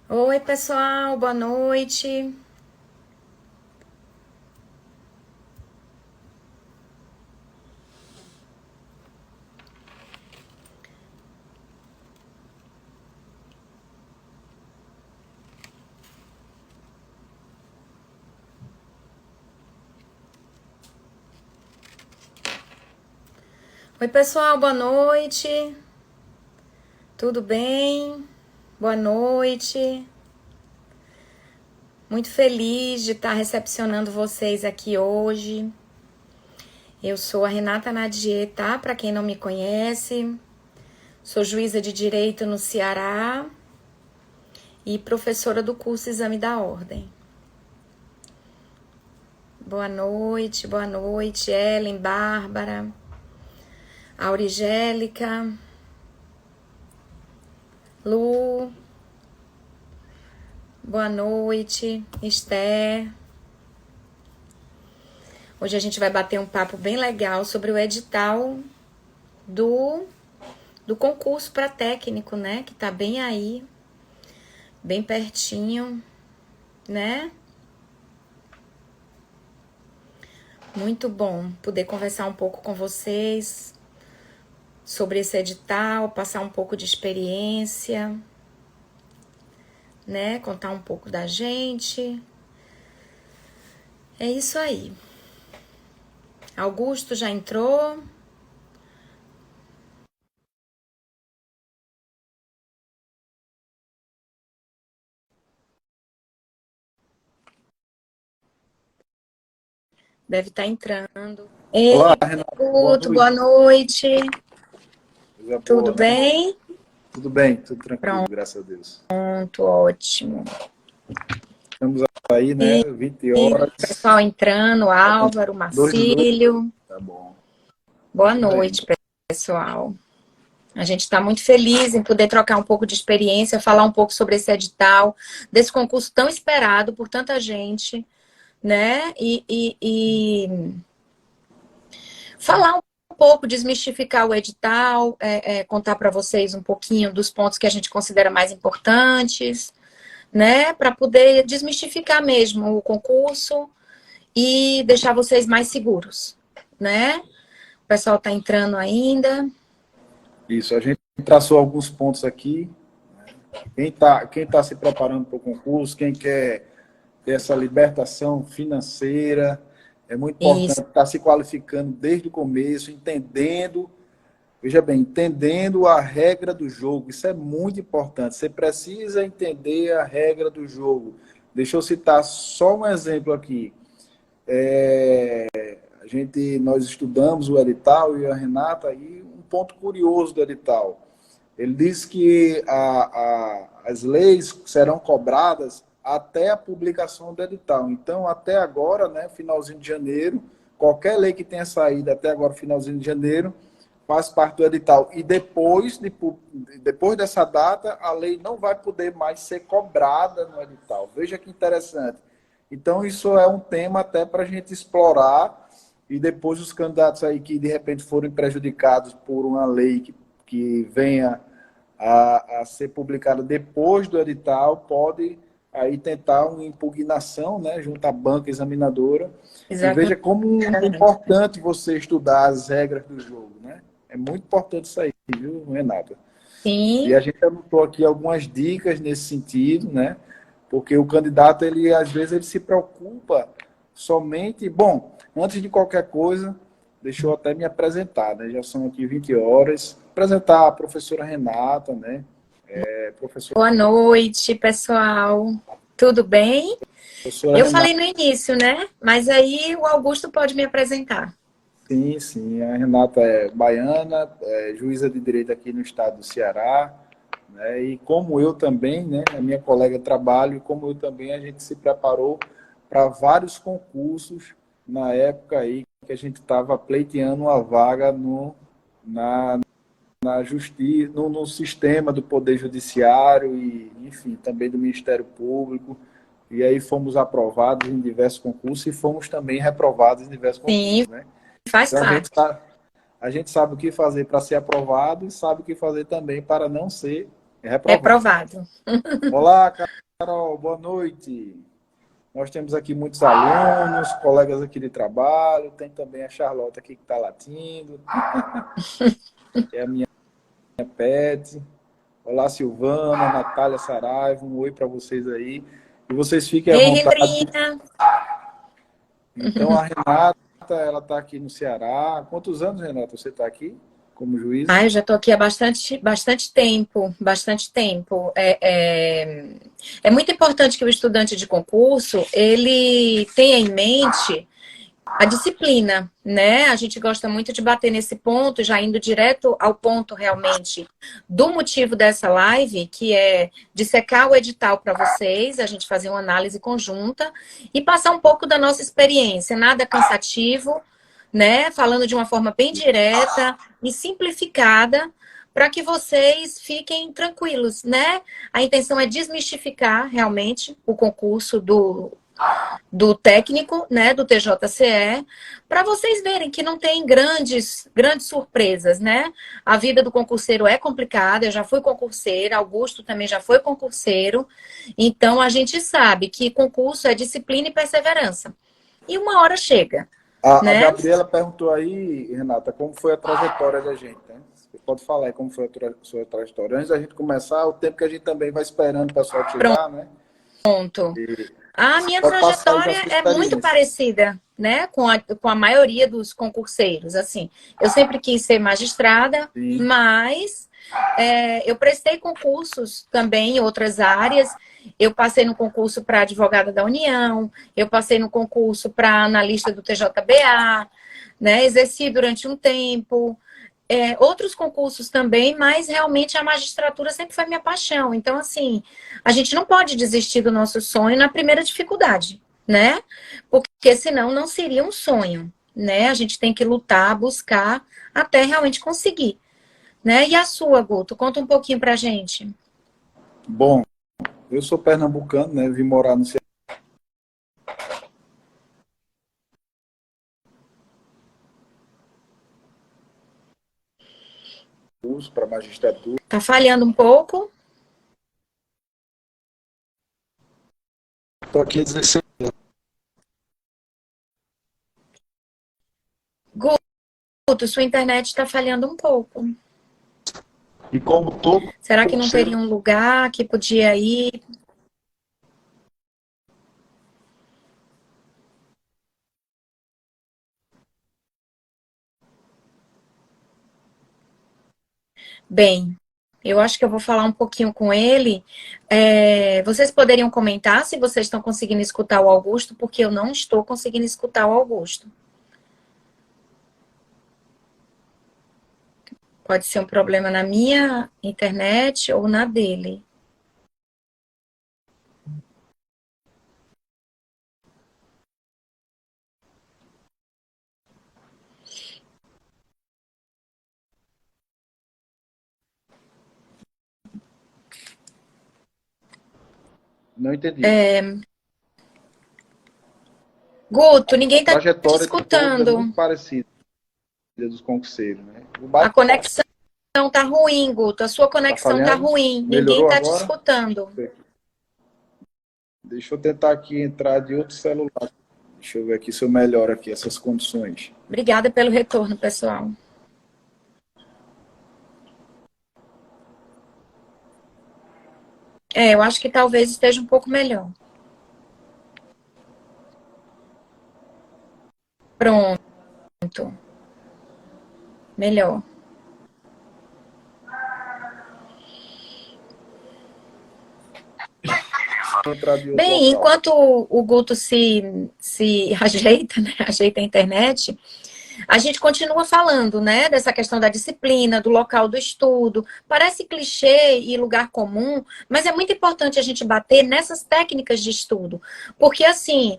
Oi, pessoal, boa noite. Oi, pessoal, boa noite. Tudo bem? Boa noite. Muito feliz de estar recepcionando vocês aqui hoje. Eu sou a Renata Nadier, tá? Para quem não me conhece, sou juíza de direito no Ceará e professora do curso Exame da Ordem. Boa noite, Ellen, Bárbara, Aurigélica, Lu. Boa noite, Esther. Hoje a gente vai bater um papo bem legal sobre o edital do concurso para técnico, né? Que tá bem aí, bem pertinho, né? Muito bom poder conversar um pouco com vocês sobre esse edital, passar um pouco de experiência, né? Contar um pouco da gente. É isso aí. Augusto já entrou? Deve estar entrando. Olá, Ei, Renato. Boa Guto, boa noite. noite. Coisa Tudo boa, né? bem? Tudo bem, tudo tranquilo, Pronto, graças a Deus. ótimo. Estamos aí, né? 20 E horas. pessoal entrando, Faltam Álvaro, 2 minutos. Marcílio. Tá bom. Boa Isso aí. noite, pessoal. A gente está muito feliz em poder trocar um pouco de experiência, falar um pouco sobre esse edital, desse concurso tão esperado por tanta gente, né? E falar um pouco, desmistificar o edital, contar para vocês um pouquinho dos pontos que a gente considera mais importantes, né? Para poder desmistificar mesmo o concurso e deixar vocês mais seguros, né? O pessoal está entrando ainda. Isso, a gente traçou alguns pontos aqui. Quem tá se preparando para o concurso, quem quer ter essa libertação financeira, é muito Isso, importante estar se qualificando desde o começo, entendendo. Veja bem, entendendo a regra do jogo, isso é muito importante. Você precisa entender a regra do jogo. Deixa eu citar só um exemplo aqui. Nós estudamos o edital e a Renata, e um ponto curioso do edital. Ele diz que as leis serão cobradas até a publicação do edital. Então, até agora, né, finalzinho de janeiro, qualquer lei que tenha saído até agora, finalzinho de janeiro, faz parte do edital. E depois dessa data, a lei não vai poder mais ser cobrada no edital. Veja que interessante. Então, isso é um tema até para a gente explorar, e depois os candidatos aí que de repente forem prejudicados por uma lei que venha a ser publicada depois do edital, pode aí tentar uma impugnação, né, junto à banca examinadora. E veja exatamente. como é importante você estudar as regras do jogo, né? É muito importante isso aí, viu, Renata? E Sim, a gente anotou aqui algumas dicas nesse sentido, né? Porque o candidato, ele às vezes, ele se preocupa somente... Bom, antes de qualquer coisa, deixa eu até me apresentar, né? Já são aqui 20 horas. Apresentar a professora Renata, né? Professora, boa noite, pessoal. Tudo bem? professora Eu Renata, falei no início, né? Mas aí o Augusto pode me apresentar. sim, sim. A Renata é baiana, é juíza de direito aqui no estado do Ceará, né? E como eu também, né? A minha colega de trabalho, e como eu também, a gente se preparou para vários concursos na época aí que a gente estava pleiteando uma vaga na, na justiça, no sistema do Poder Judiciário e, enfim, também do Ministério Público. E aí fomos aprovados em diversos concursos e fomos também reprovados em diversos Sim, concursos, né? faz Então parte. a gente sabe o que fazer para ser aprovado e sabe o que fazer também para não ser Reprovado. Olá, Carol, boa noite. Nós temos aqui muitos alunos, colegas aqui de trabalho, tem também a Charlotte aqui que está latindo, que é a minha pet. Olá, Silvana, Natália Saraiva, um oi para vocês aí. E vocês fiquem à Ei, vontade. Rendrina. Então, a Renata, ela está aqui no Ceará. Há quantos anos, Renata, você está aqui como juíza? Eu já estou aqui há bastante tempo, bastante tempo. É muito importante que o estudante de concurso, ele tenha em mente a disciplina, né? A gente gosta muito de bater nesse ponto, já indo direto ao ponto realmente do motivo dessa live, que é dissecar o edital para vocês, a gente fazer uma análise conjunta e passar um pouco da nossa experiência, nada cansativo, né? Falando de uma forma bem direta e simplificada, para que vocês fiquem tranquilos, né? A intenção é desmistificar realmente o concurso do técnico, né, do TJCE, para vocês verem que não tem grandes surpresas, né? A vida do concurseiro é complicada, eu já fui concurseira, Augusto também já foi concurseiro, então a gente sabe que concurso é disciplina e perseverança. E uma hora chega, A né? Gabriela perguntou aí, Renata, como foi a trajetória da gente, né? Você pode falar aí como foi a sua trajetória. Antes da gente começar, o tempo que a gente também vai esperando o pessoal chegar, né? Pronto. A minha Pode passar aí da trajetória sua é muito experiência. parecida, né, com a maioria dos concurseiros. Assim, eu sempre quis ser magistrada, Sim. mas eu prestei concursos também em outras áreas. Eu passei no concurso para advogada da União, eu passei no concurso para analista do TJBA, né, exerci durante um tempo. Outros concursos também, mas realmente a magistratura sempre foi minha paixão. Então, assim, a gente não pode desistir do nosso sonho na primeira dificuldade, né? Porque senão não seria um sonho, né? A gente tem que lutar, buscar até realmente conseguir, né? E a sua, Guto? Conta um pouquinho pra gente. Bom, eu sou pernambucano, né? Vim morar no Ceará. Para magistratura. Tá falhando um pouco? Estou aqui há 16 anos. Guto, sua internet está falhando um pouco. E como todo Será que não teria um lugar que podia ir? Bem, eu acho que eu vou falar um pouquinho com ele. Vocês poderiam comentar se vocês estão conseguindo escutar o Augusto, porque eu não estou conseguindo escutar o Augusto. Pode ser um problema na minha internet ou na dele. Não entendi. Guto, ninguém está te Trajetória de todos é escutando. muito parecida dos concurseiros, né? A conexão tá ruim, Guto. A sua conexão tá ruim. Ninguém Melhorou está te agora? escutando. Deixa eu tentar aqui entrar de outro celular. Deixa eu ver aqui se eu melhoro aqui essas condições. Obrigada pelo retorno, pessoal. Eu acho que talvez esteja um pouco melhor. Pronto. Melhor. Bem, enquanto o Guto se ajeita, né? Ajeita a internet, a gente continua falando, né? Dessa questão da disciplina, do local do estudo. Parece clichê e lugar comum, mas é muito importante a gente bater nessas técnicas de estudo. Porque assim,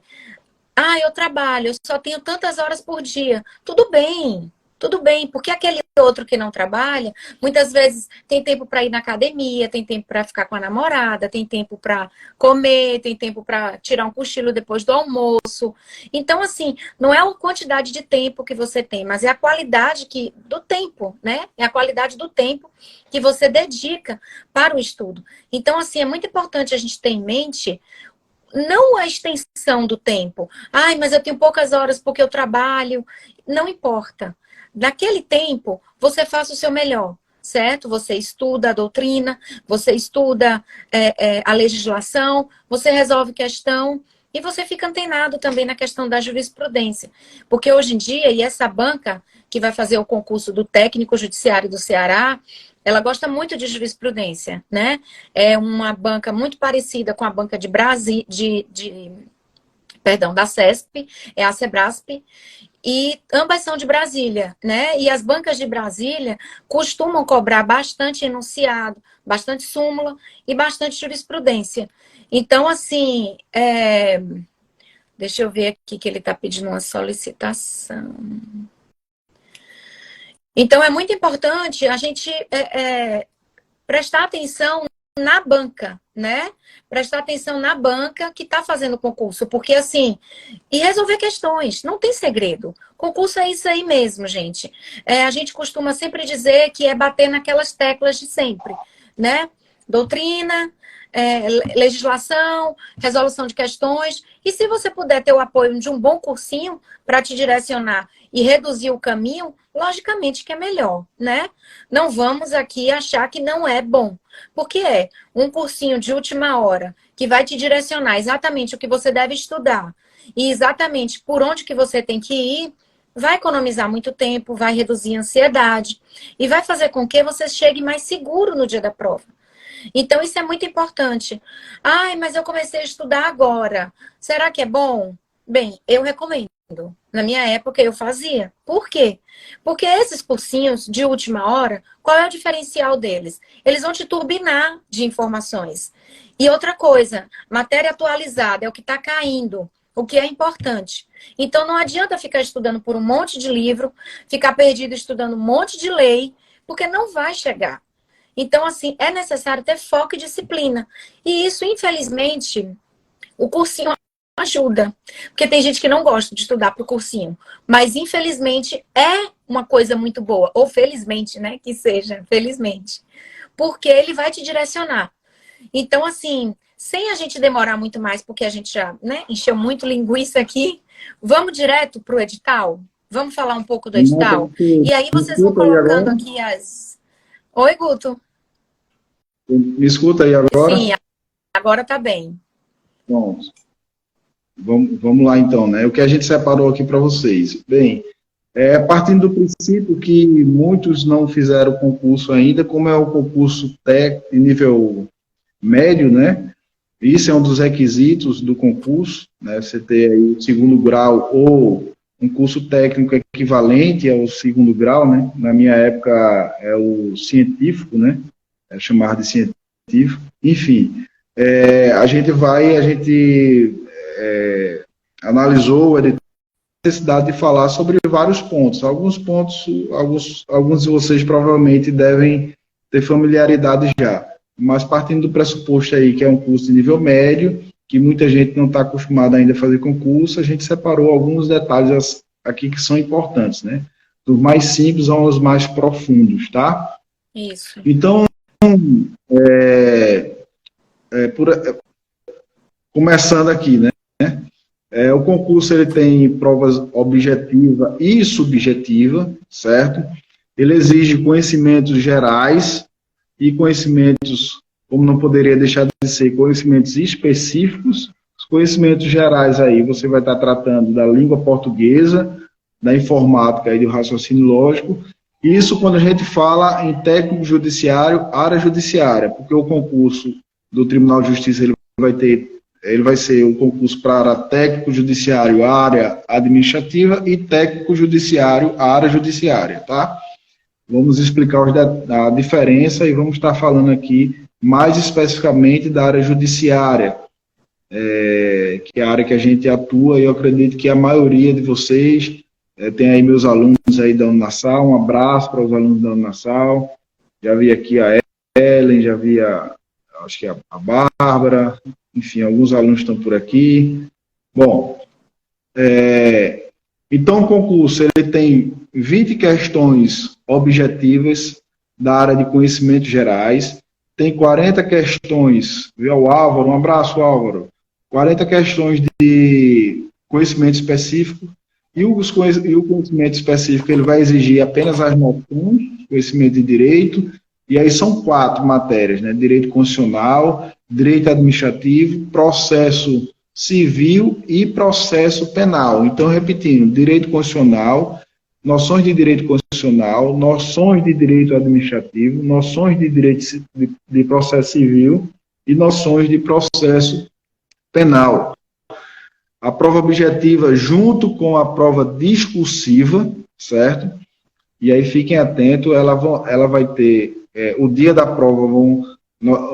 eu trabalho, eu só tenho tantas horas por dia. Tudo bem, tudo bem, porque aquele outro que não trabalha, muitas vezes tem tempo para ir na academia, tem tempo para ficar com a namorada, tem tempo para comer, tem tempo para tirar um cochilo depois do almoço. Então, assim, não é a quantidade de tempo que você tem, mas é a qualidade do tempo, né? É a qualidade do tempo que você dedica para o estudo. Então, assim, é muito importante a gente ter em mente não a extensão do tempo. Ai, mas eu tenho poucas horas porque eu trabalho. Não importa. Naquele tempo, você faça o seu melhor, certo? Você estuda a doutrina, você estuda a legislação, você resolve questão e você fica antenado também na questão da jurisprudência. Porque hoje em dia, e essa banca que vai fazer o concurso do técnico judiciário do Ceará, ela gosta muito de jurisprudência, né? É uma banca muito parecida com a banca de Brasília, perdão, da CESP, é a Sebrasp, e ambas são de Brasília, né? E as bancas de Brasília costumam cobrar bastante enunciado, bastante súmula e bastante jurisprudência. Então, assim, deixa eu ver aqui que ele está pedindo uma solicitação. Então, é muito importante a gente prestar atenção na banca, né? Prestar atenção na banca que está fazendo o concurso, porque assim, e resolver questões, não tem segredo. Concurso é isso aí mesmo, gente. A gente costuma sempre dizer que é bater naquelas teclas de sempre, né? Doutrina, legislação, resolução de questões, e se você puder ter o apoio de um bom cursinho para te direcionar e reduzir o caminho, logicamente que é melhor, né? Não vamos aqui achar que não é bom, porque é um cursinho de última hora que vai te direcionar exatamente o que você deve estudar e exatamente por onde que você tem que ir, vai economizar muito tempo, vai reduzir a ansiedade e vai fazer com que você chegue mais seguro no dia da prova. Então, isso é muito importante. Ai, mas eu comecei a estudar agora. Será que é bom? Bem, eu recomendo. Na minha época, eu fazia. Por quê? Porque esses cursinhos de última hora, qual é o diferencial deles? Eles vão te turbinar de informações. E outra coisa, matéria atualizada é o que está caindo, o que é importante. Então, não adianta ficar estudando por um monte de livro, ficar perdido estudando um monte de lei, porque não vai chegar. Então, assim, é necessário ter foco e disciplina. E isso, infelizmente, o cursinho ajuda. Porque tem gente que não gosta de estudar para o cursinho. Mas, infelizmente, é uma coisa muito boa. Ou felizmente, né? Que seja, felizmente. Porque ele vai te direcionar. Então, assim, sem a gente demorar muito mais, porque a gente já, né, encheu muito linguiça aqui, vamos direto para o edital? Vamos falar um pouco do edital? E aí vocês vão colocando aqui as... Oi, Guto. Me escuta aí agora? Sim, agora tá bem. Pronto. Vamos lá então, né? O que a gente separou aqui para vocês. Bem, partindo do princípio que muitos não fizeram o concurso ainda, como é o concurso técnico de nível médio, né? Isso é um dos requisitos do concurso, né? Você ter aí o segundo grau ou um curso técnico equivalente ao segundo grau, né? Na minha época é o científico, né? É chamado de científico. Enfim, a gente analisou a necessidade de falar sobre vários pontos. Alguns de vocês provavelmente devem ter familiaridade já, mas partindo do pressuposto aí que é um curso de nível médio, que muita gente não está acostumada ainda a fazer concurso, a gente separou alguns detalhes aqui que são importantes, né? Dos mais simples aos mais profundos, tá? Isso. Então, começando aqui, né? O concurso ele tem provas objetiva e subjetiva, certo? Ele exige conhecimentos gerais e conhecimentos, como não poderia deixar de ser, conhecimentos específicos. Os conhecimentos gerais aí você vai estar tratando da língua portuguesa, da informática e do raciocínio lógico. Isso quando a gente fala em técnico judiciário, área judiciária, porque o concurso do Tribunal de Justiça ele vai ser um concurso para técnico judiciário, área administrativa, e técnico judiciário, área judiciária, tá? Vamos explicar a diferença e vamos estar falando aqui mais especificamente da área judiciária, que é a área que a gente atua, e eu acredito que a maioria de vocês Tem aí meus alunos aí da Unassal, um abraço para os alunos da Unassal. Já vi aqui a Ellen, já vi acho que a Bárbara, enfim, alguns alunos estão por aqui. Bom, então o concurso ele tem 20 questões objetivas da área de conhecimentos gerais, tem 40 questões, viu, o Álvaro, um abraço, Álvaro, 40 questões de conhecimento específico, e o conhecimento específico ele vai exigir apenas as noções, conhecimento de direito, e aí são 4 matérias, né? Direito constitucional, direito administrativo, processo civil e processo penal. Então, repetindo, direito constitucional, noções de direito constitucional, noções de direito administrativo, noções de direito de processo civil e noções de processo penal. A prova objetiva junto com a prova discursiva, certo? E aí fiquem atentos, ela vai ter, o dia da prova,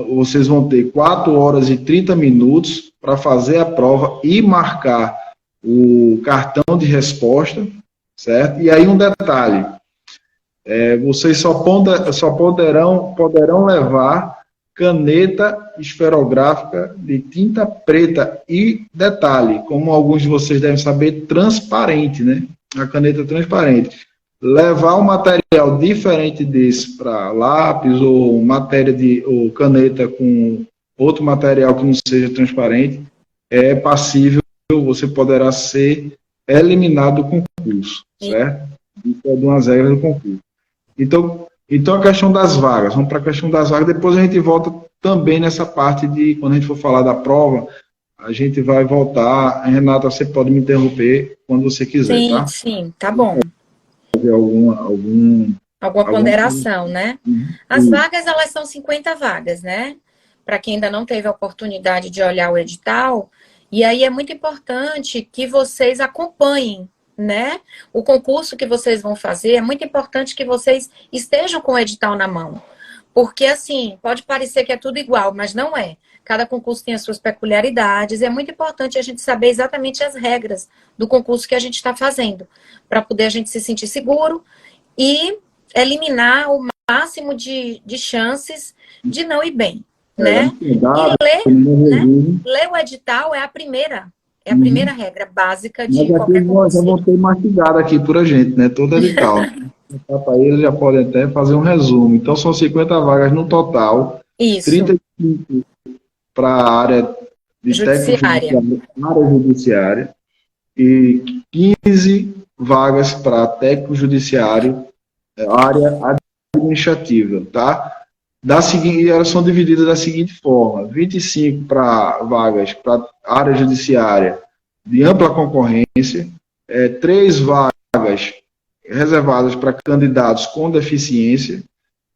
vocês vão ter 4 horas e 30 minutos para fazer a prova e marcar o cartão de resposta, certo? E aí um detalhe, vocês só poderão levar caneta esferográfica de tinta preta e, detalhe, como alguns de vocês devem saber, transparente, né? A caneta transparente. Levar um material diferente desse para lápis ou ou caneta com outro material que não seja transparente é passível, você poderá ser eliminado do concurso, certo? Isso é de umas regras do concurso. Então, a questão das vagas, vamos para a questão das vagas, depois a gente volta também nessa parte de, quando a gente for falar da prova, a gente vai voltar. Renata, você pode me interromper quando você quiser, sim, tá? Sim, tá bom. Alguma ponderação, né? As vagas, elas são 50 vagas, né? Para quem ainda não teve a oportunidade de olhar o edital, e aí é muito importante que vocês acompanhem, né? O concurso que vocês vão fazer, é muito importante que vocês estejam com o edital na mão. Porque, assim, pode parecer que é tudo igual, mas não é. Cada concurso tem as suas peculiaridades, e é muito importante a gente saber exatamente as regras do concurso que a gente está fazendo, para poder a gente se sentir seguro e eliminar o máximo de chances de não ir bem, né? E ler o edital é a primeira regra básica de qualquer concurso. Já vão ter mastigado aqui por a gente, né? Todo edital. Aí eles já podem até fazer um resumo. Então, são 50 vagas no total. Isso. 35 para a área de área judiciária e 15 vagas para técnico judiciário, área administrativa, tá? Elas são divididas da seguinte forma: 25 vagas para área judiciária de ampla concorrência, 3 vagas reservadas para candidatos com deficiência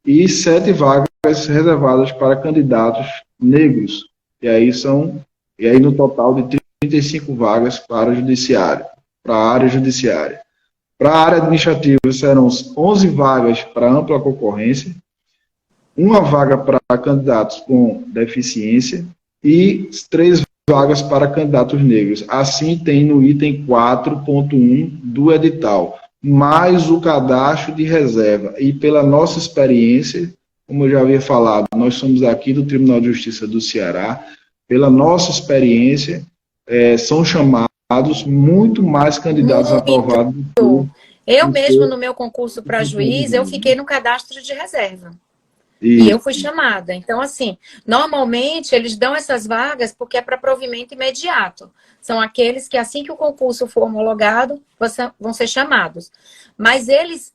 e 7 vagas reservadas para candidatos negros. E aí no total de 35 vagas para a área judiciária. Para a área administrativa serão 11 vagas para ampla concorrência, 1 vaga para candidatos com deficiência e 3 vagas para candidatos negros. Assim tem no item 4.1 do edital, mais o cadastro de reserva. E pela nossa experiência, como eu já havia falado, nós somos aqui do Tribunal de Justiça do Ceará, pela nossa experiência, são chamados muito mais candidatos aprovados. Eu mesmo, no meu concurso para juiz, eu fiquei no cadastro de reserva. E eu fui chamada. Então, assim, normalmente eles dão essas vagas porque é para provimento imediato. São aqueles que, assim que o concurso for homologado, vão ser chamados. Mas eles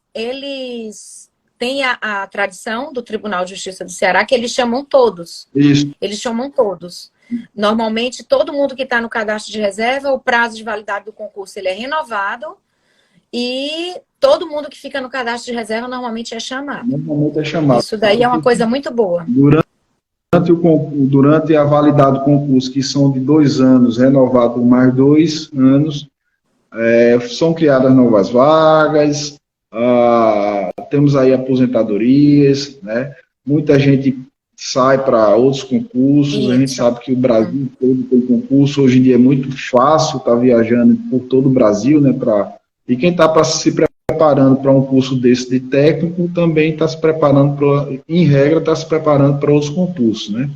têm a tradição do Tribunal de Justiça do Ceará que eles chamam todos. Isso. Eles chamam todos. Normalmente, todo mundo que está no cadastro de reserva, o prazo de validade do concurso ele é renovado. E todo mundo que fica no cadastro de reserva normalmente é chamado. Isso daí é uma coisa muito boa. Durante a validade do concurso, que são de 2 anos, renovado por mais 2 anos, são criadas novas vagas, temos aí aposentadorias, né? Muita gente sai para outros concursos. Isso. A gente sabe que o Brasil todo tem concurso. Hoje em dia é muito fácil estar viajando por todo o Brasil, né, para E quem está se preparando para um curso desse de técnico também está se preparando, em regra, está se preparando para outros concursos, né?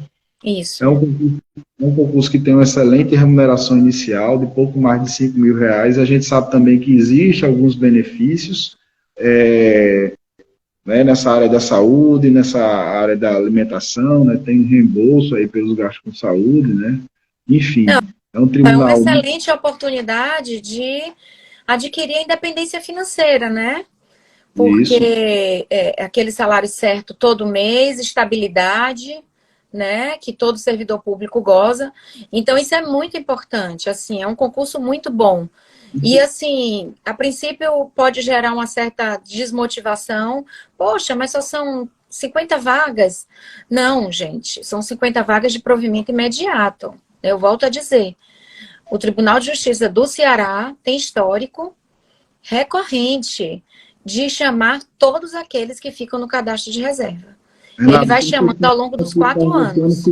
Isso. É um concurso que tem uma excelente remuneração inicial, de pouco mais de R$ 5.000. A gente sabe também que existe alguns benefícios, né, nessa área da saúde, nessa área da alimentação, né, tem um reembolso aí pelos gastos com saúde, né? Enfim, é um tribunal... É uma excelente oportunidade de adquirir a independência financeira, né? Porque aquele salário certo todo mês, estabilidade, né? Que todo servidor público goza. Então, isso é muito importante, assim, é um concurso muito bom. E, assim, a princípio pode gerar uma certa desmotivação. Poxa, mas só são 50 vagas? Não, gente, são 50 vagas de provimento imediato. Eu volto a dizer, o Tribunal de Justiça do Ceará tem histórico recorrente de chamar todos aqueles que ficam no cadastro de reserva. Ele vai chamando ao longo dos 4 anos.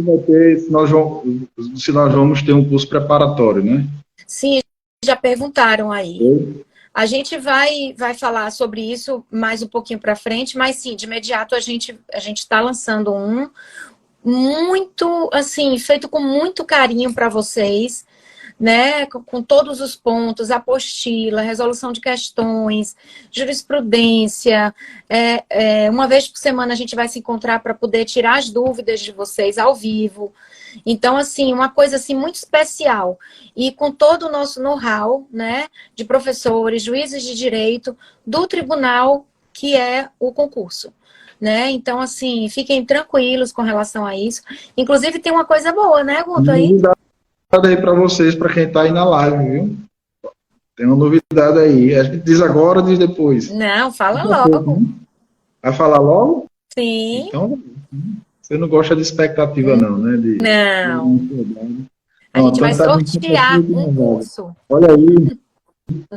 Se nós vamos ter um curso preparatório, né? Sim, já perguntaram aí. A gente vai falar sobre isso mais um pouquinho para frente, mas sim, de imediato a gente está lançando um muito, assim, feito com muito carinho para vocês, né, com todos os pontos, apostila, resolução de questões, jurisprudência. Uma vez por semana a gente vai se encontrar para poder tirar as dúvidas de vocês ao vivo. Então, assim, uma coisa assim muito especial. E com todo o nosso know-how, né, de professores, juízes de direito, do tribunal que é o concurso. Né? Então, assim, fiquem tranquilos com relação a isso. Inclusive, tem uma coisa boa, né, Guto, aí? Aí para vocês, para quem está aí na live, viu? Tem uma novidade aí. A gente diz agora ou diz depois? Não, fala logo. Vai falar logo? Sim. Então, você não gosta de expectativa, não, né? Não. A gente vai sortear um curso. Olha aí.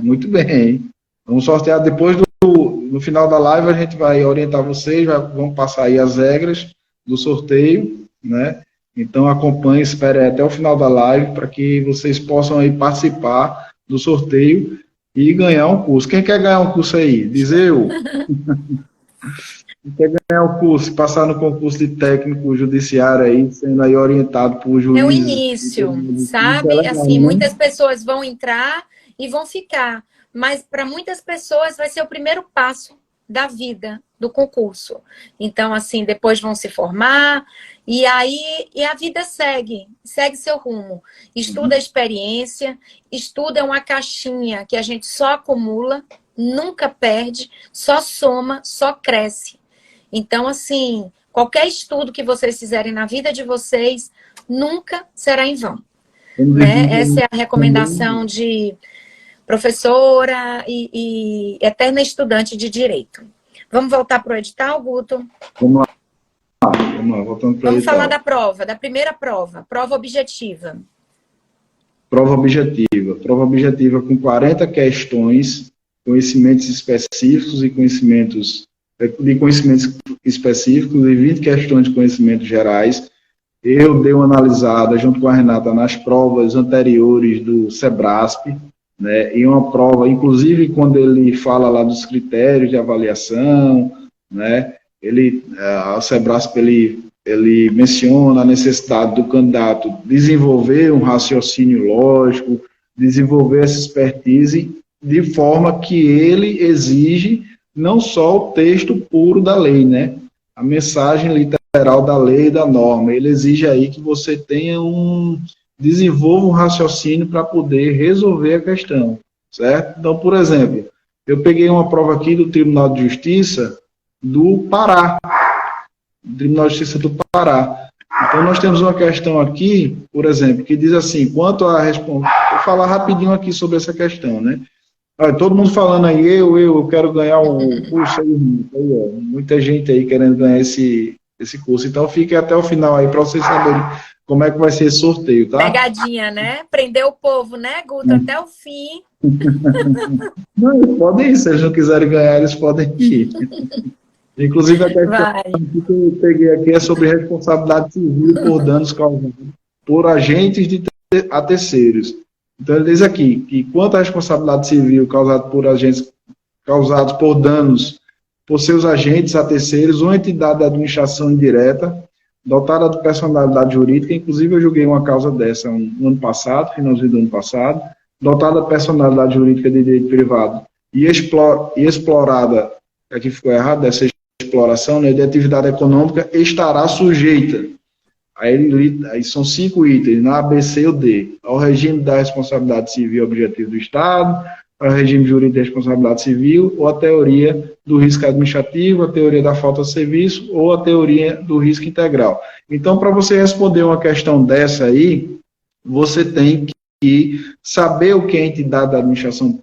Muito bem. Vamos sortear depois no final da live, a gente vai orientar vocês, vamos passar aí as regras do sorteio, né? Então, acompanhe, espere até o final da live para que vocês possam aí participar do sorteio e ganhar um curso. Quem quer ganhar um curso aí? Diz eu. Quem quer ganhar um curso, passar no concurso de técnico judiciário aí, sendo aí orientado por juízes. É o início, sabe? Assim, muitas pessoas vão entrar e vão ficar, mas para muitas pessoas vai ser o primeiro passo da vida, do concurso. Então, assim, depois vão se formar, e aí a vida segue seu rumo. Estuda a experiência, estuda uma caixinha que a gente só acumula, nunca perde, só soma, só cresce. Então, assim, qualquer estudo que vocês fizerem na vida de vocês, nunca será em vão. Né? Essa é a recomendação de professora e eterna estudante de direito. Vamos voltar para o edital, Guto? Vamos lá, voltando para o edital. Vamos falar da prova, da primeira prova, prova objetiva. Prova objetiva com 40 questões, conhecimentos específicos e conhecimentos específicos e 20 questões de conhecimentos gerais. Eu dei uma analisada junto com a Renata nas provas anteriores do SEBRASP, né, e uma prova, inclusive quando ele fala lá dos critérios de avaliação, né, o SEBRASP ele menciona a necessidade do candidato desenvolver um raciocínio lógico, desenvolver essa expertise de forma que ele exige não só o texto puro da lei, né, a mensagem literal da lei e da norma. Ele exige aí que você desenvolva um raciocínio para poder resolver a questão, certo? Então, por exemplo, eu peguei uma prova aqui do Tribunal de Justiça do Pará, Tribunal de Justiça do Pará. Então, nós temos uma questão aqui, por exemplo, que diz assim, quanto a vou falar rapidinho aqui sobre essa questão, né? Olha, todo mundo falando aí, eu quero ganhar um curso aí, muita gente aí querendo ganhar esse curso. Então, fique até o final aí para vocês saberem como é que vai ser esse sorteio, tá? Pegadinha, né? Prender o povo, né, Guto? Até o fim. Não, eles podem ir, se eles não quiserem ganhar, eles podem ir. Inclusive, a questão que eu peguei aqui é sobre responsabilidade civil por danos causados por agentes a terceiros. Então, ele diz aqui que quanto à responsabilidade civil causada por agentes causados por danos por seus agentes a terceiros ou entidade da administração indireta, dotada de personalidade jurídica, inclusive eu julguei uma causa dessa no ano passado, finalzinho do ano passado, dotada de personalidade jurídica de direito privado e explorada, aqui ficou errado, dessa exploração, né, de atividade econômica, estará sujeita, aí são 5 itens, na A, B, C ou D, ao regime da responsabilidade civil objetiva do Estado, ao regime jurídico de responsabilidade civil, ou a teoria do risco administrativo, a teoria da falta de serviço, ou a teoria do risco integral. Então, para você responder uma questão dessa aí, você tem que saber o que é entidade da administração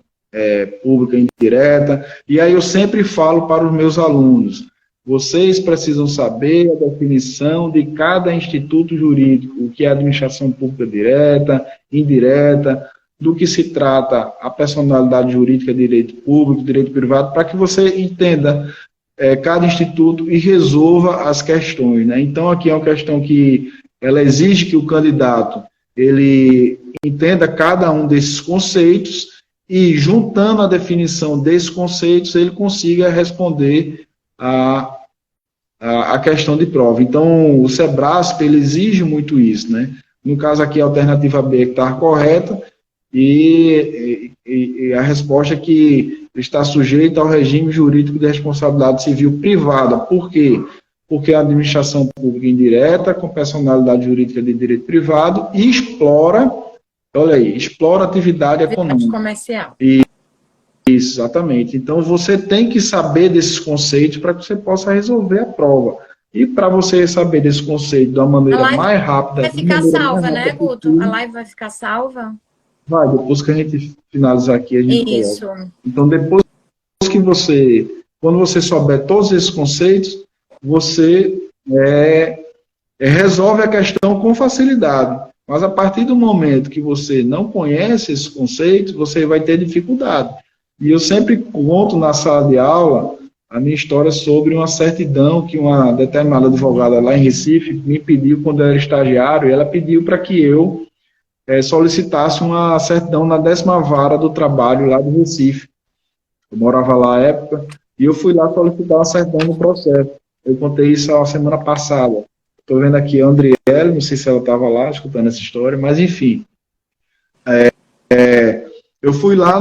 pública indireta, e aí eu sempre falo para os meus alunos, vocês precisam saber a definição de cada instituto jurídico, o que é administração pública direta, indireta, do que se trata a personalidade jurídica, direito público, direito privado, para que você entenda cada instituto e resolva as questões, né? Então, aqui é uma questão que ela exige que o candidato ele entenda cada um desses conceitos e, juntando a definição desses conceitos, ele consiga responder a questão de prova. Então, o SEBRASP, ele exige muito isso, né? No caso aqui, a alternativa B que está correta, e a resposta é que está sujeita ao regime jurídico de responsabilidade civil privada. Por quê? Porque a administração pública indireta, com personalidade jurídica de direito privado, e explora, olha aí, explora atividade econômica. Comercial. Isso, exatamente. Então, você tem que saber desses conceitos para que você possa resolver a prova. E para você saber desse conceito de uma maneira mais rápida... Vai ficar salva, né, Guto? A live vai ficar salva? Vai, depois que a gente finalizar aqui, a gente Isso. coloca. Então, depois que você... Quando você souber todos esses conceitos, você resolve a questão com facilidade. Mas a partir do momento que você não conhece esses conceitos, você vai ter dificuldade. E eu sempre conto na sala de aula a minha história sobre uma certidão que uma determinada advogada lá em Recife me pediu quando eu era estagiário, e ela pediu para que eu solicitasse uma certidão na 10ª Vara do Trabalho lá do Recife. Eu morava lá na época, e eu fui lá solicitar uma certidão no processo. Eu contei isso a semana passada. Estou vendo aqui a Andriele, não sei se ela estava lá escutando essa história, mas enfim. Eu fui lá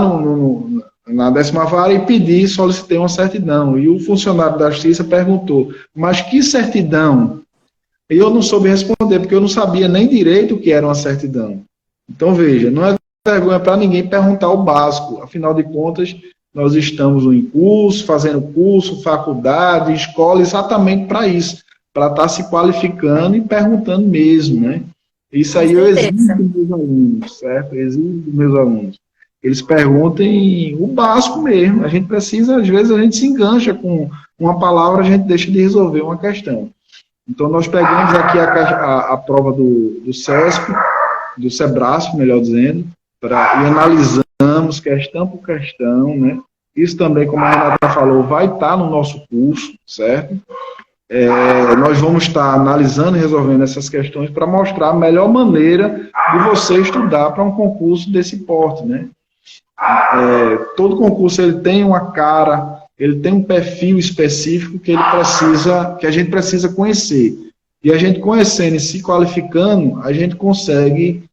na 10ª Vara e pedi, solicitei uma certidão. E o funcionário da Justiça perguntou, mas que certidão? E eu não soube responder, porque eu não sabia nem direito o que era uma certidão. Então, veja, não é vergonha para ninguém perguntar o básico. Afinal de contas, nós estamos em curso, fazendo curso, faculdade, escola, exatamente para isso. Para estar se qualificando e perguntando mesmo, né? Isso aí eu exijo dos meus alunos, certo? Eu exijo dos meus alunos. Eles perguntem o básico mesmo. A gente precisa, às vezes, a gente se engancha com uma palavra, a gente deixa de resolver uma questão. Então, nós pegamos aqui a prova do CESP, do SEBRASP, melhor dizendo, e analisamos questão por questão, né? Isso também, como a Renata falou, vai estar no nosso curso, certo? Nós vamos estar analisando e resolvendo essas questões para mostrar a melhor maneira de você estudar para um concurso desse porte, né? Todo concurso ele tem uma cara, ele tem um perfil específico que a gente precisa conhecer. E a gente conhecendo e se qualificando, a gente consegue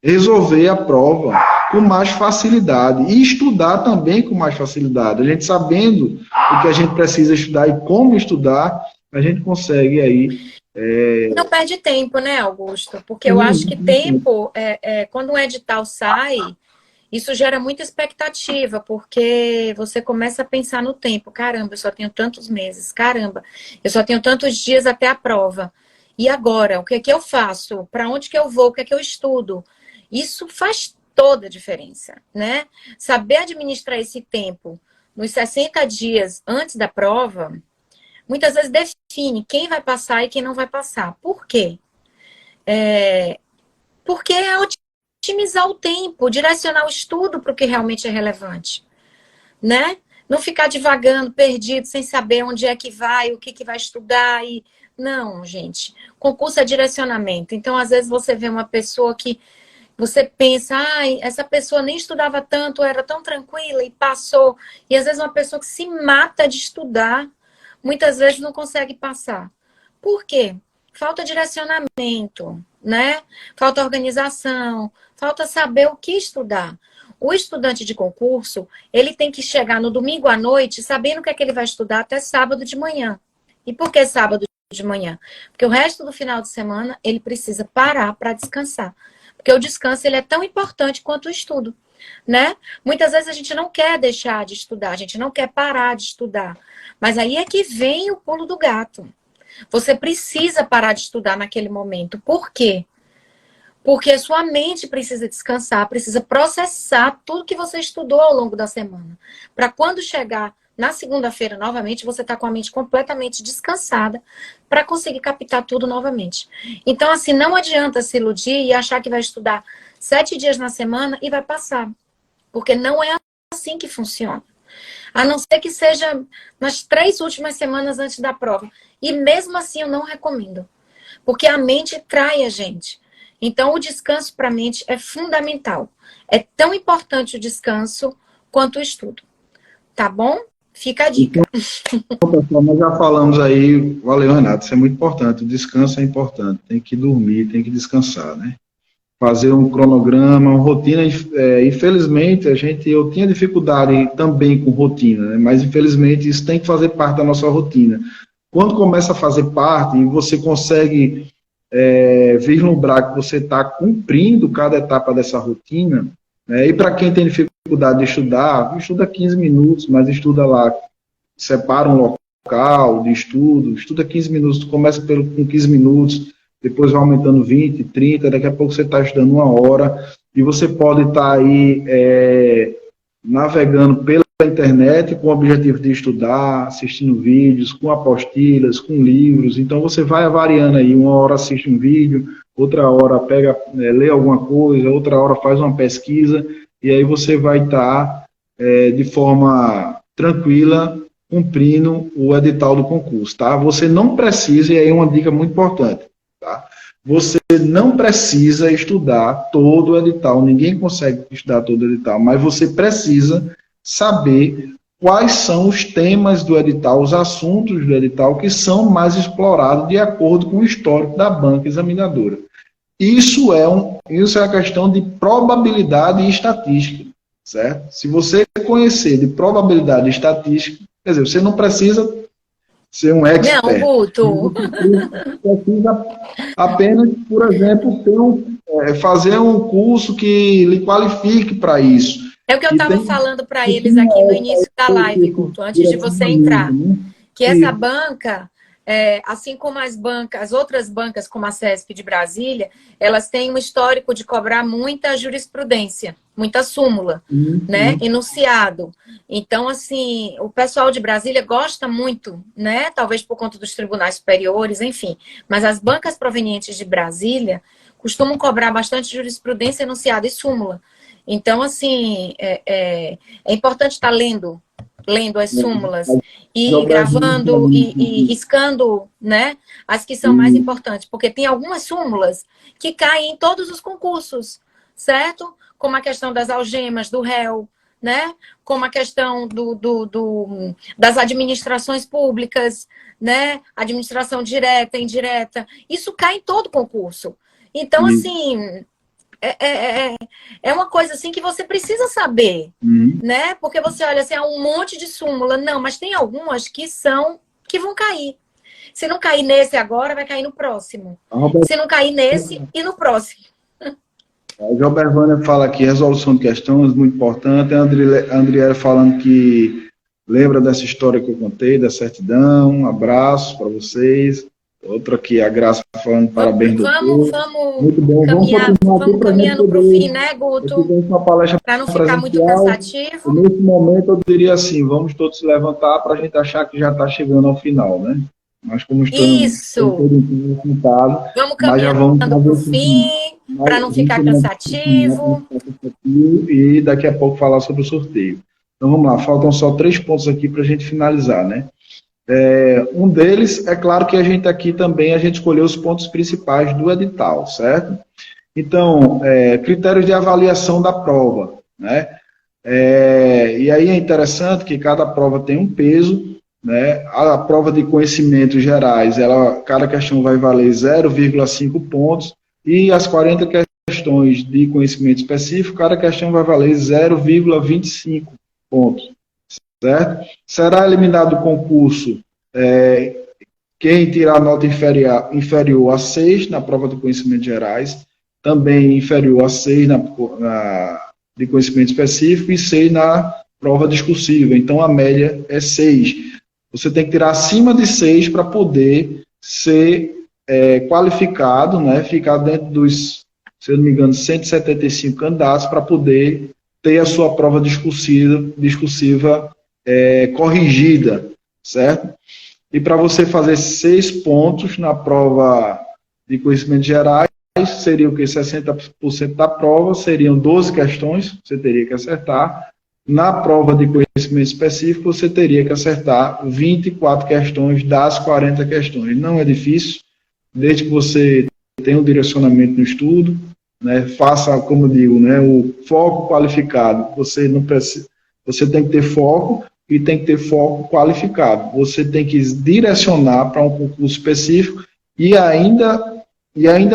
resolver a prova com mais facilidade e estudar também com mais facilidade. A gente sabendo o que a gente precisa estudar e como estudar, a gente consegue aí... Não perde tempo, né, Augusto? Porque eu acho que tempo, quando um edital sai, isso gera muita expectativa, porque você começa a pensar no tempo. Caramba, eu só tenho tantos meses. Caramba, eu só tenho tantos dias até a prova. E agora, o que é que eu faço? Para onde que eu vou? O que é que eu estudo? Isso faz toda a diferença, né? Saber administrar esse tempo nos 60 dias antes da prova, muitas vezes define quem vai passar e quem não vai passar. Por quê? Porque é otimizar o tempo, direcionar o estudo para o que realmente é relevante, né? Não ficar divagando, perdido, sem saber onde é que vai, o que vai estudar. Não, gente. Concurso é direcionamento. Então, às vezes, você vê uma pessoa que Você pensa, ai, essa pessoa nem estudava tanto, era tão tranquila e passou. E às vezes uma pessoa que se mata de estudar, muitas vezes não consegue passar. Por quê? Falta direcionamento, né? Falta organização, falta saber o que estudar. O estudante de concurso, ele tem que chegar no domingo à noite sabendo o que é que ele vai estudar até sábado de manhã. E por que sábado de manhã? Porque o resto do final de semana ele precisa parar para descansar. Porque o descanso ele é tão importante quanto o estudo, né? Muitas vezes a gente não quer deixar de estudar, a gente não quer parar de estudar. Mas aí é que vem o pulo do gato. Você precisa parar de estudar naquele momento. Por quê? Porque a sua mente precisa descansar, precisa processar tudo que você estudou ao longo da semana. Para quando chegar na segunda-feira novamente, você está com a mente completamente descansada para conseguir captar tudo novamente. Então, assim, não adianta se iludir e achar que vai estudar 7 dias na semana e vai passar. Porque não é assim que funciona. A não ser que seja nas 3 últimas semanas antes da prova. E mesmo assim eu não recomendo. Porque a mente trai a gente. Então, o descanso para a mente é fundamental. É tão importante o descanso quanto o estudo. Tá bom? Fica a dica. Então, pessoal, nós já falamos aí, valeu, Renato, isso é muito importante, o descanso é importante, tem que dormir, tem que descansar, né? Fazer um cronograma, uma rotina, infelizmente, eu tinha dificuldade também com rotina, né? Mas infelizmente isso tem que fazer parte da nossa rotina. Quando começa a fazer parte e você consegue vislumbrar que você está cumprindo cada etapa dessa rotina, né? E para quem tem dificuldade de estudar, estuda 15 minutos, mas estuda lá, separa um local de estudo, estuda 15 minutos, tu começa com 15 minutos, depois vai aumentando 20, 30, daqui a pouco você está estudando 1 hora, e você pode estar aí navegando pela internet com o objetivo de estudar, assistindo vídeos, com apostilas, com livros, então você vai variando aí, 1 hora assiste um vídeo, outra hora lê alguma coisa, outra hora faz uma pesquisa, e aí você vai estar de forma tranquila cumprindo o edital do concurso, tá? Você não precisa, e aí uma dica muito importante, tá? Você não precisa estudar todo o edital, ninguém consegue estudar todo o edital, mas você precisa saber quais são os temas do edital, os assuntos do edital que são mais explorados de acordo com o histórico da banca examinadora. Isso é uma questão de probabilidade e estatística, certo? Se você conhecer de probabilidade e estatística, quer dizer, você não precisa ser um expert. Não, Guto. Você precisa apenas, por exemplo, fazer um curso que lhe qualifique para isso. É o que eu estava falando para eles aqui no início da live, Guto, antes de você entrar. Que essa banca, assim como as outras bancas, como a CESP de Brasília, elas têm um histórico de cobrar muita jurisprudência, muita súmula, né? Enunciado. Então, assim, o pessoal de Brasília gosta muito, né? Talvez por conta dos tribunais superiores, enfim. Mas as bancas provenientes de Brasília costumam cobrar bastante jurisprudência, enunciado e súmula. Então, assim, é importante estar lendo as súmulas e gravando e riscando, né, as que são mais importantes, porque tem algumas súmulas que caem em todos os concursos, certo? Como a questão das algemas do réu, né? Como a questão das administrações públicas, né? Administração direta, indireta. Isso cai em todo concurso. Então, assim, é uma coisa assim que você precisa saber, né? Porque você olha assim, um monte de súmula. Não, mas tem algumas que vão cair. Se não cair nesse agora, vai cair no próximo. Se não cair nesse, e no próximo. O João Bervânia fala aqui, resolução de questões, muito importante. A Andriela falando que lembra dessa história que eu contei, da certidão. Um abraço para vocês. Outra aqui, a Graça falando parabéns, doutor. Vamos muito bom. Vamos caminhando para o fim, né, Guto? Para não ficar muito cansativo. Nesse momento, eu diria assim, vamos todos se levantar para a gente achar que já está chegando ao final, né? Mas como estamos vamos caminhando para o fim, para não ficar cansativo. E daqui a pouco falar sobre o sorteio. Então vamos lá, faltam só 3 pontos aqui para a gente finalizar, né? Um deles, é claro que a gente aqui também, a gente escolheu os pontos principais do edital, certo? Então, critérios de avaliação da prova, né? E aí é interessante que cada prova tem um peso, né? A prova de conhecimentos gerais, cada questão vai valer 0,5 pontos, e as 40 questões de conhecimento específico, cada questão vai valer 0,25 pontos, certo? Será eliminado do concurso quem tirar nota inferior a 6 na prova de conhecimentos gerais, também inferior a 6 de conhecimento específico e 6 na prova discursiva. Então, a média é 6. Você tem que tirar acima de 6 para poder ser qualificado, né, ficar dentro dos, se eu não me engano, 175 candidatos para poder ter a sua prova discursiva corrigida, certo? E para você fazer 6 pontos na prova de conhecimentos gerais, seria o que? 60% da prova, seriam 12 questões, você teria que acertar. Na prova de conhecimento específico, você teria que acertar 24 questões das 40 questões. Não é difícil, desde que você tenha um direcionamento no estudo, né, faça, como eu digo, né, o foco qualificado. Você não precisa, você tem que ter foco e tem que ter foco qualificado. Você tem que direcionar para um concurso específico e ainda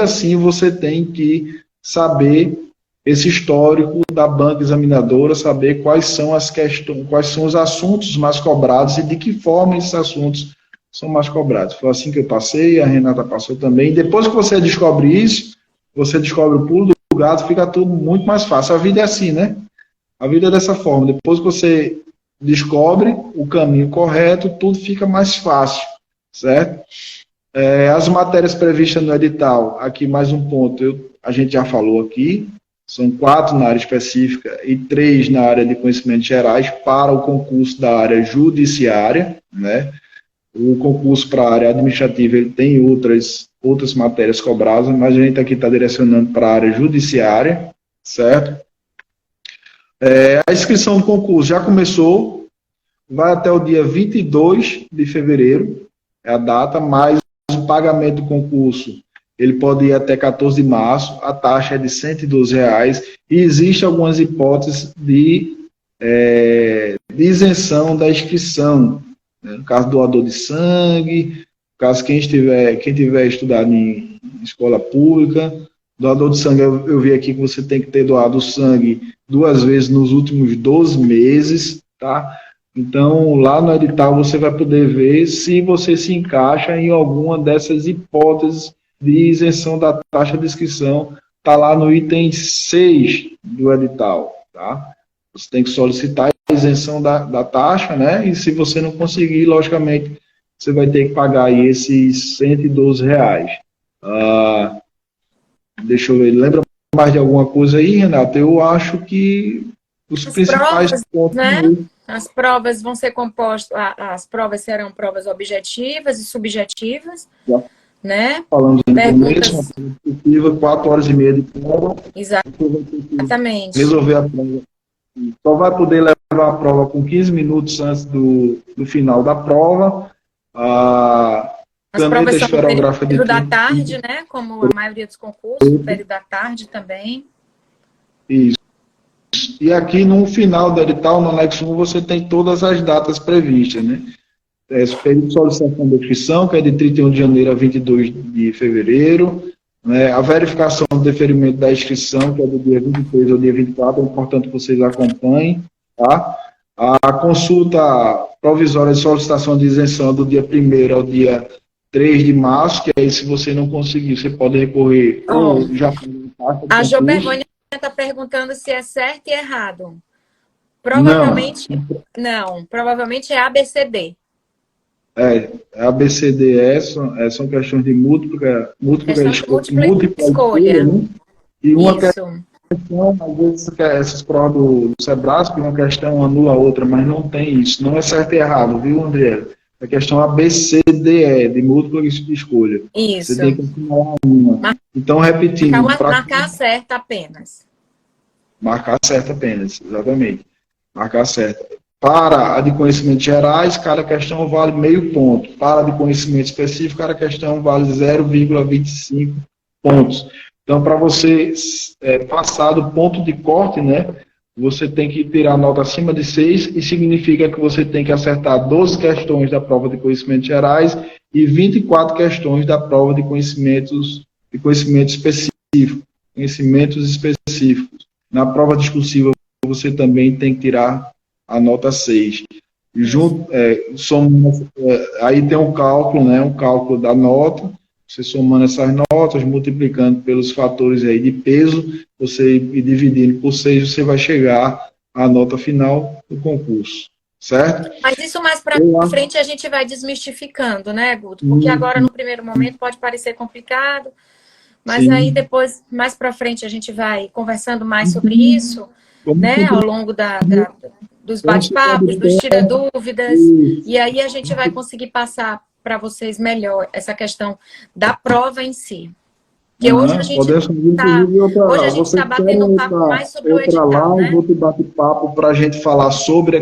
assim você tem que saber esse histórico da banca examinadora, saber quais são as questões, quais são os assuntos mais cobrados e de que forma esses assuntos são mais cobrados. Foi assim que eu passei, a Renata passou também. Depois que você descobre isso, você descobre o pulo do gato, fica tudo muito mais fácil. A vida é assim, né? A vida é dessa forma. Depois que você descobre o caminho correto, tudo fica mais fácil, certo? As matérias previstas no edital, aqui mais um ponto, a gente já falou aqui, são 4 na área específica e 3 na área de conhecimentos gerais para o concurso da área judiciária, né? O concurso para a área administrativa ele tem outras matérias cobradas, mas a gente aqui está direcionando para a área judiciária, certo? A inscrição do concurso já começou, vai até o dia 22 de fevereiro, é a data, mas o pagamento do concurso ele pode ir até 14 de março, a taxa é de R$ 112, e existem algumas hipóteses de isenção da inscrição, né? No caso do doador de sangue, no caso quem tiver estudado em escola pública, doador de sangue, eu vi aqui que você tem que ter doado sangue 2 vezes nos últimos 12 meses, tá? Então, lá no edital você vai poder ver se você se encaixa em alguma dessas hipóteses de isenção da taxa de inscrição, está lá no item 6 do edital, tá? Você tem que solicitar a isenção da taxa, né? E se você não conseguir, logicamente, você vai ter que pagar aí esses R$ 112. Deixa eu ver, lembra mais de alguma coisa aí, Renato? Eu acho que os principais pontos... Né? As provas vão ser compostas, as provas serão provas objetivas e subjetivas, né? Falando em perguntas... 4 horas e meia de prova. Exatamente. Resolver a prova. Só vai poder levar a prova com 15 minutos antes do final da prova. As provas são no período da tarde, né? Como a maioria dos concursos, no período da tarde também. Isso. E aqui no final do edital, no anexo 1, você tem todas as datas previstas, né? Período de solicitação da inscrição, que é de 31 de janeiro a 22 de fevereiro. Né? A verificação do deferimento da inscrição, que é do dia 23 ao dia 24, é importante que vocês acompanhem. Tá? A consulta provisória de solicitação de isenção do dia 1º ao dia 3 de março, que aí, se você não conseguir, você pode recorrer ou já... A Jo Bergônia está perguntando se é certo e errado. Provavelmente não. Provavelmente é ABCD. ABCD são questões de múltipla escolha. Né? E uma questão, às vezes, essas provas do Sebrasp, uma questão anula a outra, mas não tem isso. Não é certo e errado, viu, André? A questão ABCDE, de múltipla escolha. Isso. Você tem que assinalar uma. Então, repetindo. Marcar certa apenas. Marcar certa apenas, exatamente. Marcar certa. Para a de conhecimentos gerais, cada questão vale meio ponto. Para a de conhecimento específico, cada questão vale 0,25 pontos. Então, para você passar do ponto de corte, né, você tem que tirar nota acima de 6, e significa que você tem que acertar 12 questões da prova de conhecimentos gerais e 24 questões da prova de conhecimentos específicos. Conhecimentos específicos. Na prova discursiva, você também tem que tirar a nota 6. Junto, aí tem um cálculo, né, um cálculo da nota. Você somando essas notas, multiplicando pelos fatores aí de peso, você dividindo por 6, você vai chegar à nota final do concurso, certo? Mas isso mais para frente a gente vai desmistificando, né, Guto? Porque agora, no primeiro momento, pode parecer complicado, mas aí depois, mais para frente, a gente vai conversando mais sobre isso, né, ao longo dos bate-papos, dos tira-dúvidas, e aí a gente vai conseguir passar para vocês melhor essa questão da prova em si. Porque hoje a gente está batendo um papo mais sobre o edital, né? Outro bate-papo para a gente falar sobre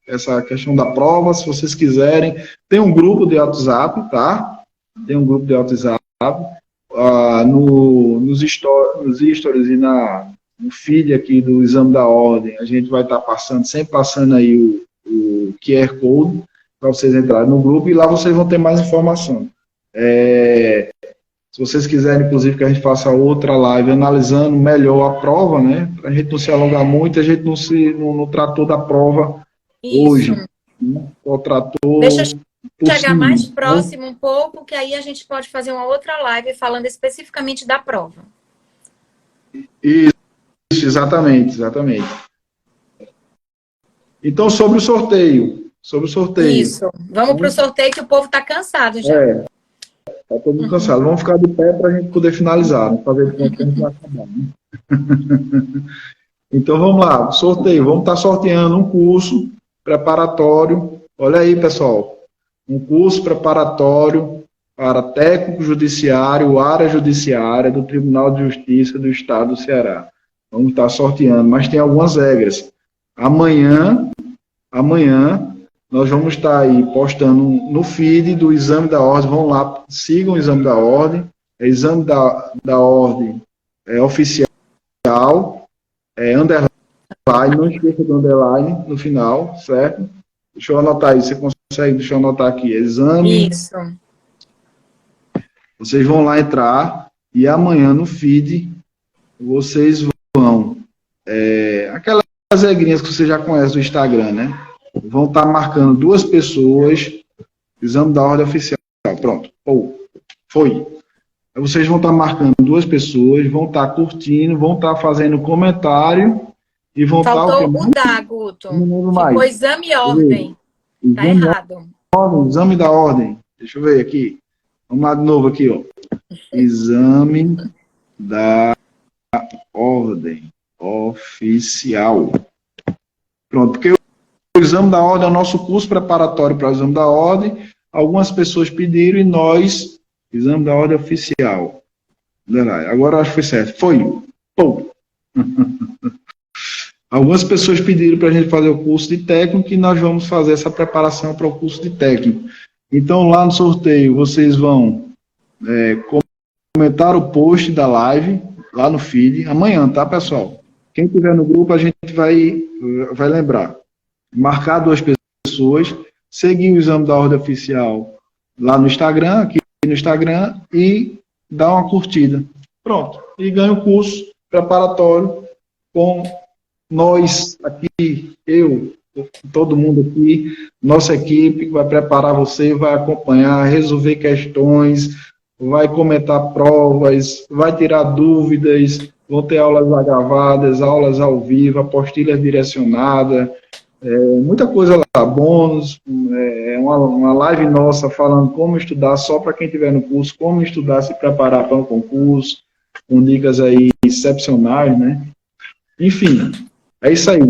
essa questão da prova, se vocês quiserem. Tem um grupo de WhatsApp, tá? Tem um grupo de WhatsApp. Nos stories e no feed aqui do Exame da Ordem, a gente vai estar sempre passando aí o QR Code para vocês entrarem no grupo, e lá vocês vão ter mais informação. Se vocês quiserem, inclusive, que a gente faça outra live analisando melhor a prova, né? Para a gente não se alongar muito, a gente não tratou da prova hoje. Né? Só tratou. Deixa eu chegar mais próximo um pouco, que aí a gente pode fazer uma outra live falando especificamente da prova. Isso, exatamente. Então, sobre o sorteio. Isso. Vamos para o sorteio, que o povo está cansado já. Está todo mundo cansado. Vamos ficar de pé para a gente poder finalizar. Não fazer tempo que a gente vai acabar. Né? Então, vamos lá. Sorteio. Vamos estar sorteando um curso preparatório. Olha aí, pessoal. Um curso preparatório para técnico judiciário, área judiciária do Tribunal de Justiça do Estado do Ceará. Vamos estar sorteando, mas tem algumas regras. Amanhã, nós vamos estar aí postando no feed do Exame da Ordem. Vão lá, sigam o Exame da Ordem. Exame da Ordem oficial, underline, não esqueça do underline no final, certo? Deixa eu anotar aí, você consegue, deixa eu anotar aqui, exame. Isso. Vocês vão lá entrar, e amanhã no feed, vocês vão, aquelas regrinhas que você já conhece do Instagram, né? Vão estar marcando 2 pessoas, Exame da Ordem Oficial. Pronto. Foi. Vocês vão estar marcando 2 pessoas, vão estar curtindo, vão estar fazendo comentário e vão estar... Faltou mudar, Guto. Ficou Exame e Ordem. Tá errado. Exame da Ordem. Deixa eu ver aqui. Vamos lá de novo aqui, ó. Exame da Ordem Oficial. Pronto, porque o Exame da Ordem é o nosso curso preparatório para o Exame da Ordem. Algumas pessoas pediram e nós, Exame da Ordem Oficial. Agora acho que foi certo. Foi. Algumas pessoas pediram para a gente fazer o curso de técnico, e nós vamos fazer essa preparação para o curso de técnico. Então, lá no sorteio, vocês vão comentar o post da live, lá no feed, amanhã, tá, pessoal? Quem estiver no grupo, a gente vai lembrar. Marcar 2 pessoas, seguir o Exame da Ordem Oficial lá no Instagram, aqui no Instagram, e dar uma curtida. Pronto. E ganha o curso preparatório com nós aqui, todo mundo aqui, nossa equipe que vai preparar você, vai acompanhar, resolver questões, vai comentar provas, vai tirar dúvidas, vão ter aulas gravadas, aulas ao vivo, apostilha direcionada, muita coisa lá, bônus, uma live nossa falando como estudar só para quem estiver no curso, como estudar, se preparar para um concurso, com dicas aí excepcionais, né? Enfim, é isso aí.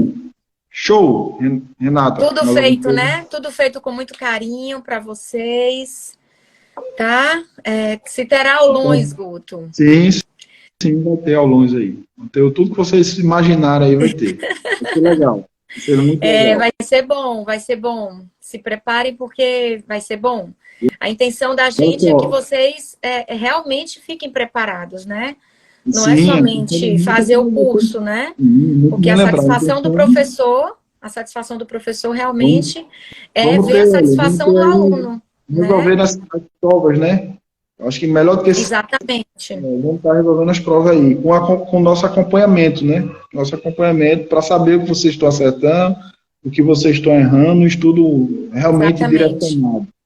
Show, Renata. Tudo feito, né? Tudo feito com muito carinho para vocês, tá? Se terá aulões, Guto? Sim, vai ter aulões aí. Tudo que vocês imaginarem aí vai ter. Vai ser legal. Será muito legal. Vai ser bom, vai ser bom. Se preparem porque vai ser bom. A intenção da gente é que vocês realmente fiquem preparados, né? Não é somente fazer o curso, né? Porque a satisfação do professor realmente ver a satisfação do aluno. Resolver as provas, né? Acho que melhor do que exatamente. Vamos estar resolvendo as provas aí, com o nosso acompanhamento, né? Nosso acompanhamento para saber o que vocês estão acertando, o que vocês estão errando, um estudo realmente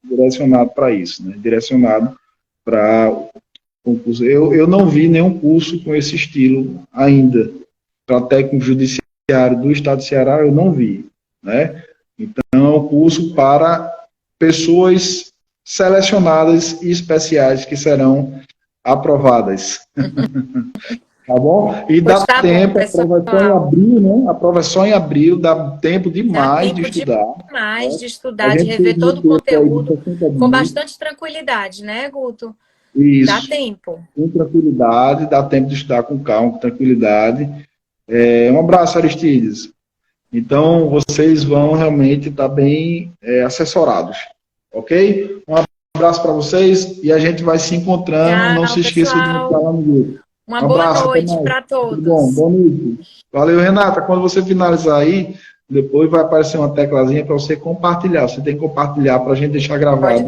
direcionado para isso, né? Direcionado para o curso. Eu não vi nenhum curso com esse estilo ainda. Para técnico judiciário do Estado de Ceará, eu não vi, né? Então, é um curso para pessoas selecionadas e especiais que serão aprovadas. Tá bom? E dá tempo, a prova é só em abril, né? A prova é só em abril, dá tempo demais de estudar. De rever todo o conteúdo com bastante tranquilidade, né, Guto? Isso. Dá tempo. Com tranquilidade, dá tempo de estudar com calma, com tranquilidade. Um abraço, Aristides. Então, vocês vão realmente estar bem assessorados. Ok? Um abraço para vocês e a gente vai se encontrando. Não se esqueça de me falar no grupo. Uma boa noite para todos. Tudo bom, boa noite. Valeu, Renata. Quando você finalizar aí, depois vai aparecer uma teclazinha para você compartilhar. Você tem que compartilhar para a gente deixar gravado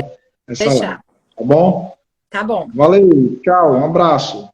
essa live. Tá bom? Tá bom. Valeu, tchau, um abraço.